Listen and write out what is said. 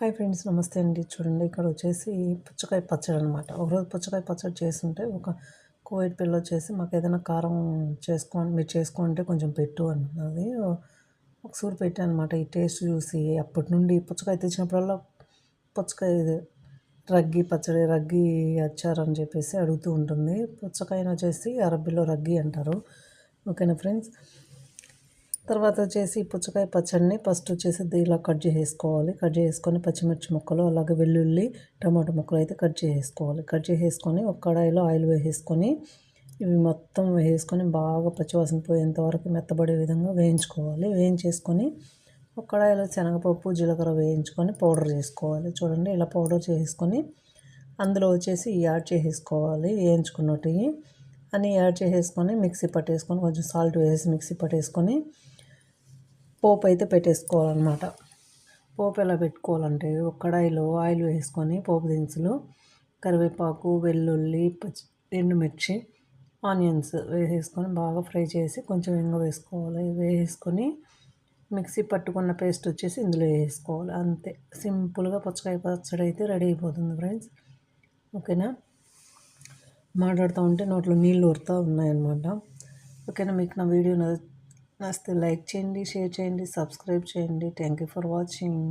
Hi friends, నమస్తే అండి. చూడండి, ఇక్కడ వచ్చేసి పుచ్చకాయ పచ్చడి అనమాట. ఒకరోజు పుచ్చకాయ పచ్చడి చేస్తుంటే ఒక కోవిడ్ పిల్ల వచ్చేసి మాకు ఏదైనా కారం మీరు చేసుకుంటే కొంచెం పెట్టు అన్నది. ఒకసారి పెట్టాను అనమాట. ఈ టేస్ట్ చూసి అప్పటి నుండి పుచ్చకాయ తెచ్చినప్పుడల్లా పుచ్చకాయ రగ్గి పచ్చడి, రగ్గి అచ్చారు అని చెప్పేసి అడుగుతూ ఉంటుంది. పుచ్చకాయను వచ్చేసి అరబ్బీలో రగ్గి అంటారు. ఓకేనా ఫ్రెండ్స్. తర్వాత వచ్చేసి పుచ్చకాయ పచ్చడిని ఫస్ట్ వచ్చేసి ఇలా కట్ చేసుకొని పచ్చిమిర్చి ముక్కలు, అలాగే వెల్లుల్లి, టమాటో ముక్కలు అయితే కట్ చేసేసుకొని ఒక కడాయిలో ఆయిల్ వేసేసుకొని ఇవి మొత్తం వేసుకొని బాగా పచ్చివాసన పోయేంత వరకు మెత్తబడే విధంగా వేయించేసుకొని ఒక కడాయిలో శనగపప్పు, జీలకర్ర వేయించుకొని పౌడర్ చేసుకోవాలి. చూడండి, ఇలా పౌడర్ చేసుకొని అందులో వచ్చేసి యాడ్ చేసేసుకోవాలి. వేయించుకున్నట్టు అని యాడ్ చేసేసుకొని మిక్సీ పట్టేసుకొని కొంచెం సాల్ట్ వేసి మిక్సీ పట్టేసుకొని పోపు అయితే పెట్టేసుకోవాలన్నమాట. పోపు ఎలా పెట్టుకోవాలంటే ఒక కడాయిలో ఆయిల్ వేసుకొని పోపు దినుసులు, కరివేపాకు, వెల్లుల్లి, ఎండుమిర్చి, ఆనియన్స్ వేసేసుకొని బాగా ఫ్రై చేసి కొంచెం ఇంగ వేసుకోవాలి. వేసుకొని మిక్సీ పట్టుకున్న పేస్ట్ వచ్చేసి ఇందులో వేసుకోవాలి. అంతే, సింపుల్గా పుచ్చకాయ పచ్చడి అయితే రెడీ అయిపోతుంది ఫ్రెండ్స్. ఓకేనా. మాట్లాడుతూ ఉంటే నోట్లో నీళ్ళు ఊరుతూ ఉన్నాయన్నమాట. ఓకేనా. మీకు నా వీడియో నచ్చితే లైక్ చేయండి, షేర్ చేయండి, సబ్స్క్రైబ్ చేయండి. Thank you for watching.